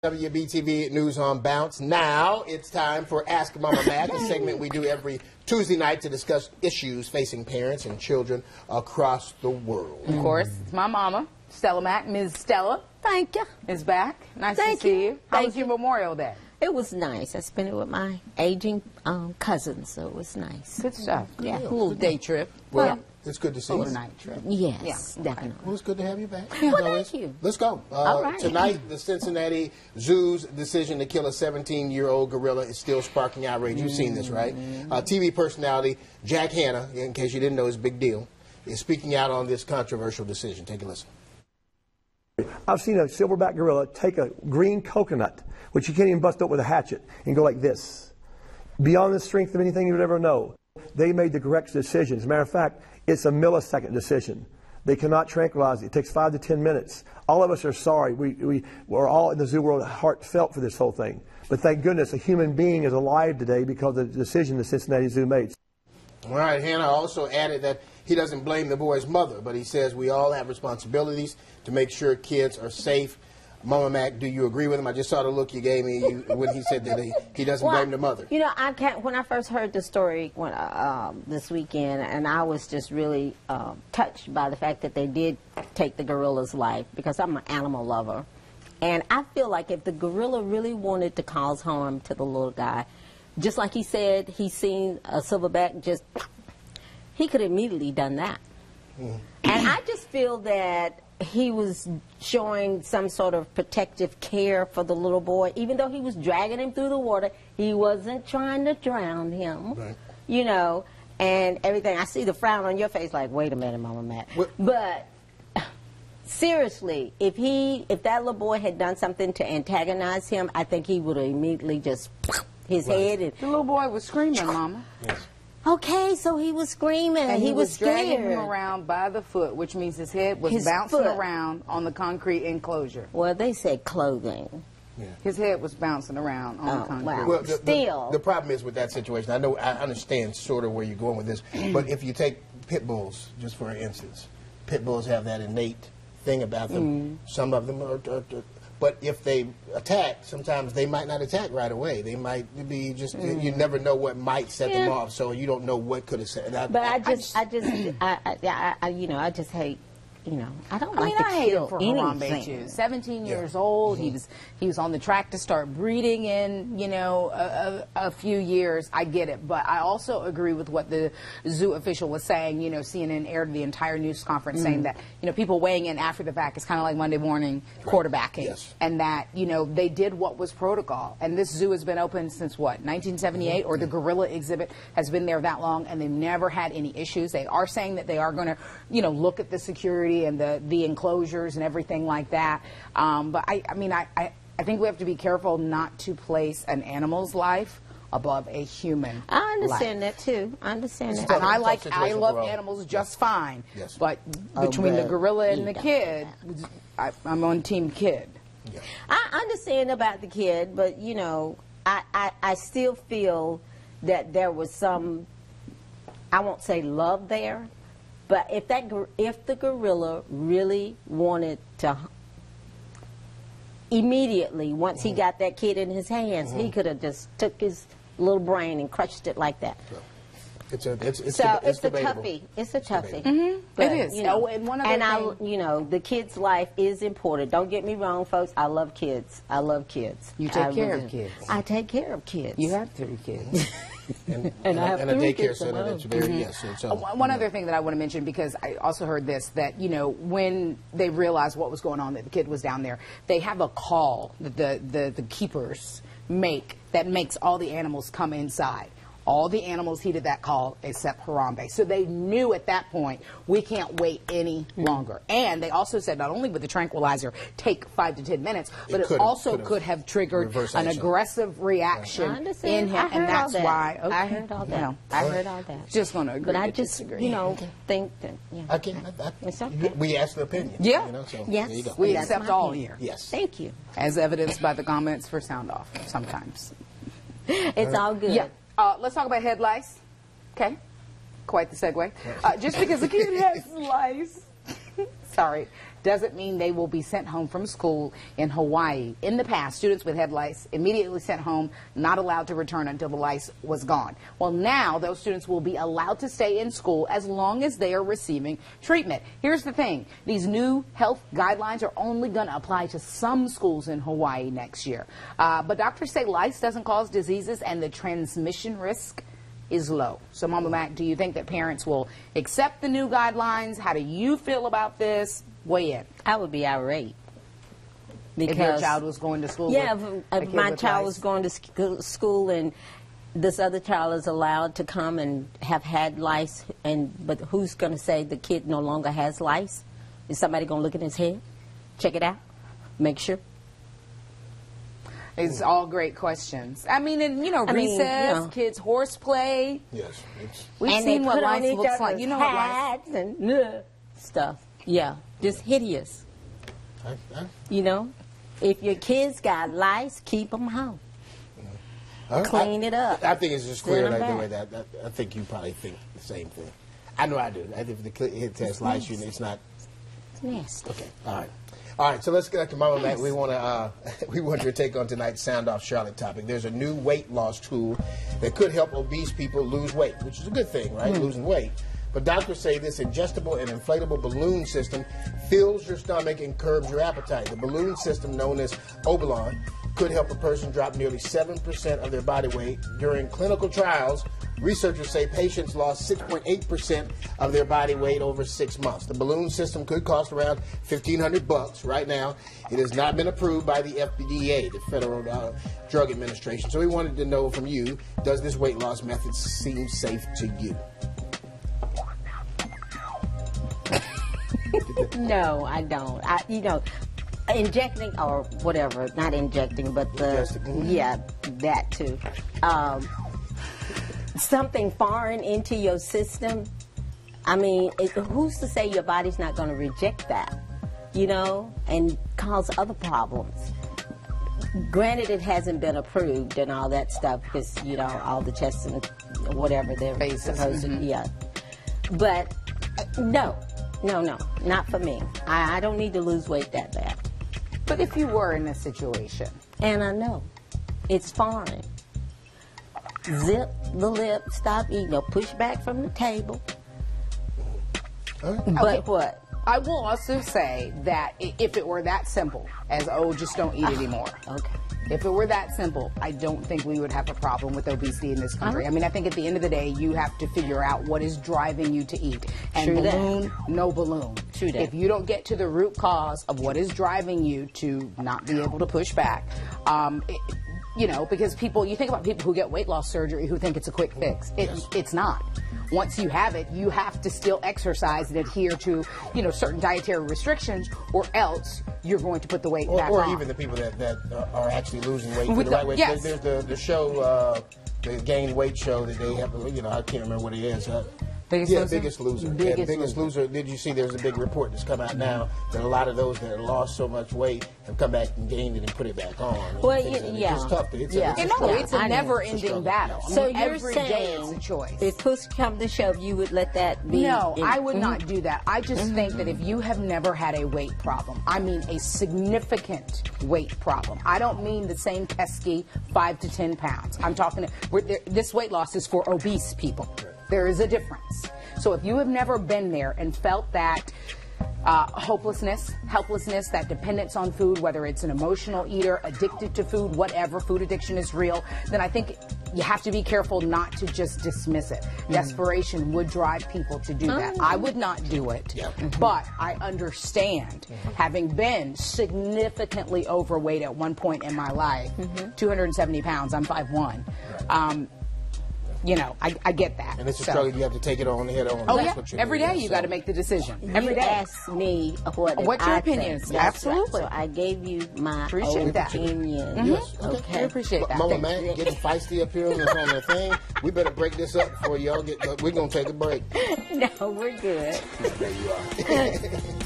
WBTV News on Bounce. Now it's time for Ask Mama Mack, a segment we do every Tuesday night to discuss issues facing parents and children across the world. Of course, it's my mama, Stella Mack. Ms. Stella, thank you, is back. Nice to see you. How was your Memorial Day? It was nice. I spent it with my aging cousin, so it was nice. Good stuff. Yeah, a little day trip. Well, it's good to see you. Overnight trip. Yes, definitely. Well, it's good to have you back. Well, thank you. Let's go. All right. Tonight, the Cincinnati Zoo's decision to kill a 17-year-old gorilla is still sparking outrage. You've seen this, right? TV personality Jack Hanna, in case you didn't know, is a big deal, is speaking out on this controversial decision. Take a listen. I've seen a silverback gorilla take a green coconut, which you can't even bust up with a hatchet, and go like this. Beyond the strength of anything you would ever know. They made the correct decision. As a matter of fact, it's a millisecond decision. They cannot tranquilize it. It takes 5 to 10 minutes. All of us are sorry. We're all in the zoo world heartfelt for this whole thing. But thank goodness a human being is alive today because of the decision the Cincinnati Zoo made. All right, Hanna also added that he doesn't blame the boy's mother, but he says we all have responsibilities to make sure kids are safe. Mama Mack, do you agree with him? I just saw the look you gave me when he said that he doesn't blame the mother. You know, when I first heard the story this weekend, and I was just really touched by the fact that they did take the gorilla's life, because I'm an animal lover. And I feel like if the gorilla really wanted to cause harm to the little guy, just like he said he's seen a silverback, he could have immediately done that. And I just feel that he was showing some sort of protective care for the little boy. Even though he was dragging him through the water, he wasn't trying to drown him, right. You know, and everything. I see the frown on your face like, wait a minute, Mama Matt. But seriously, if that little boy had done something to antagonize him, I think he would have immediately just his head. And the little boy was screaming, Mama. Yes. Okay, so he was screaming and he was scared. Dragging him around by the foot, which means his head was bouncing around on the concrete enclosure. Well, they said clothing. Yeah. His head was bouncing around on the concrete. Wow. Well, Still. The problem is with that situation, I understand sort of where you're going with this, but if you take pit bulls, just for instance, pit bulls have that innate thing about them. Some of them are but if they attack, sometimes they might not attack right away. They might be just, you never know what might set them off, so you don't know what could have set that. But I just hate, I don't like to kill for anything. Harambe too. 17 years old, he was on the track to start breeding in, a few years. I get it, but I also agree with what the zoo official was saying. CNN aired the entire news conference saying that, people weighing in after the fact is kind of like Monday morning quarterbacking, and that, they did what was protocol. And this zoo has been open since what, 1978, or the gorilla exhibit has been there that long, and they've never had any issues. They are saying that they are going to, look at the security and the enclosures and everything like that. But I think we have to be careful not to place an animal's life above a human. I understand that too. I understand that. And I love animals just fine. Yes. But between the gorilla and the kid, I'm on team kid. Yeah. I understand about the kid, but I still feel that there was some, I won't say love there. But if the gorilla really wanted to, immediately, once he got that kid in his hands, he could have just took his little brain and crushed it like that. It's a debatable. Toughie. It's a toughie. But, it is. And one other thing, the kid's life is important. Don't get me wrong, folks. I love kids. I love kids. You take care of kids. I take care of kids. You have 3 kids. and I have a daycare center that's very one other thing that I want to mention, because I also heard this, that when they realized what was going on, that the kid was down there, they have a call that the keepers make that makes all the animals come inside. All the animals heeded that call except Harambe. So they knew at that point, we can't wait any longer. And they also said not only would the tranquilizer take 5 to 10 minutes, but it also could have triggered an aggressive reaction in him. And that's why. Okay. I heard all that. I heard all that. Just going to agree. But I just, think that. It's okay. We asked the opinion. Yeah. So yes. There you go. We accept all here. Yes. Thank you. As evidenced by the comments for sound off sometimes. It's all good. Yeah. Let's talk about head lice. Okay. Quite the segue. Just because the kid has lice. Sorry. doesn't mean they will be sent home from school in Hawaii. In the past, students with head lice immediately sent home, not allowed to return until the lice was gone. Well, now those students will be allowed to stay in school as long as they are receiving treatment. Here's the thing. These new health guidelines are only going to apply to some schools in Hawaii next year. But doctors say lice doesn't cause diseases and the transmission risk is low. So, Mama Mack, do you think that parents will accept the new guidelines? How do you feel about this? Weigh in. I would be irate. Because if your child was going to school, yeah, if my child lice? was going to school and this other child is allowed to come and have had lice, but who's going to say the kid no longer has lice? Is somebody going to look at his head, check it out, make sure? It's all great questions. I mean, and recess, kids horseplay. Yes. We've and seen they what put on lice each looks like. other's You know what lice? hats and stuff. Yeah, just hideous. You know, if your kids got lice, keep them home. Clean it up. I think it's just clear Send 'em like the back. way that I think you probably think the same thing. I know I do. I think if the kid has lice, it's not. It's nasty. Okay. All right. So let's get back to Mama Mack. We want your take on tonight's Sound Off Charlotte topic. There's a new weight loss tool that could help obese people lose weight, which is a good thing, right? Losing weight. But doctors say this ingestible and inflatable balloon system fills your stomach and curbs your appetite. The balloon system, known as Obalon, could help a person drop nearly 7% of their body weight. During clinical trials, researchers say patients lost 6.8% of their body weight over 6 months. The balloon system could cost around $1,500 right now. It has not been approved by the FDA, the Federal Drug Administration. So we wanted to know from you, does this weight loss method seem safe to you? No, I don't. Injecting or whatever, not injecting, but that too. Something foreign into your system. I mean, who's to say your body's not going to reject that, and cause other problems? Granted, it hasn't been approved and all that stuff because, all the tests and whatever they're supposed to, But no, not for me. I don't need to lose weight that bad. But if you were in a situation. And I know. It's foreign. Zip the lip, stop eating, or push back from the table. But what? I will also say that if it were that simple as, just don't eat anymore. Okay. If it were that simple, I don't think we would have a problem with obesity in this country. I mean, I think at the end of the day, you have to figure out what is driving you to eat. And True balloon, that. no balloon. True that. If you don't get to the root cause of what is driving you to not be able to push back, because you think about people who get weight loss surgery who think it's a quick fix. It's not. Once you have it, you have to still exercise and adhere to, certain dietary restrictions, or else you're going to put the weight back on. Or even the people that are actually losing weight With the right way. yes. There's the show, the gain weight show that they have. I can't remember what it is. Biggest Loser. Biggest Loser. Did you see? There's a big report that's come out now that a lot of those that lost so much weight have come back and gained it and put it back on. Well, it's tough. It's a never-ending battle. So you're every day saying it's a choice. if push come to shove, you would let that be? No, I would not do that. I just think that if you have never had a weight problem, I mean a significant weight problem. I don't mean the same pesky 5 to 10 pounds. I'm talking. This weight loss is for obese people. There is a difference. So if you have never been there and felt that hopelessness, helplessness, that dependence on food, whether it's an emotional eater, addicted to food, whatever, food addiction is real, then I think you have to be careful not to just dismiss it. Desperation would drive people to do that. I would not do it, but I understand, having been significantly overweight at one point in my life, 270 pounds, I'm 5'1", I get that. And it's a struggle. You have to take it on head on. Oh, yeah. Every day you got to make the decision. Every day. Ask me what your opinion is. That's Absolutely. right. So I gave you my Appreciate that. opinion. Yes. Okay. I appreciate that. Mama Mack getting feisty up here on the thing. We better break this up before y'all get. We're gonna take a break. No, we're good. There you are.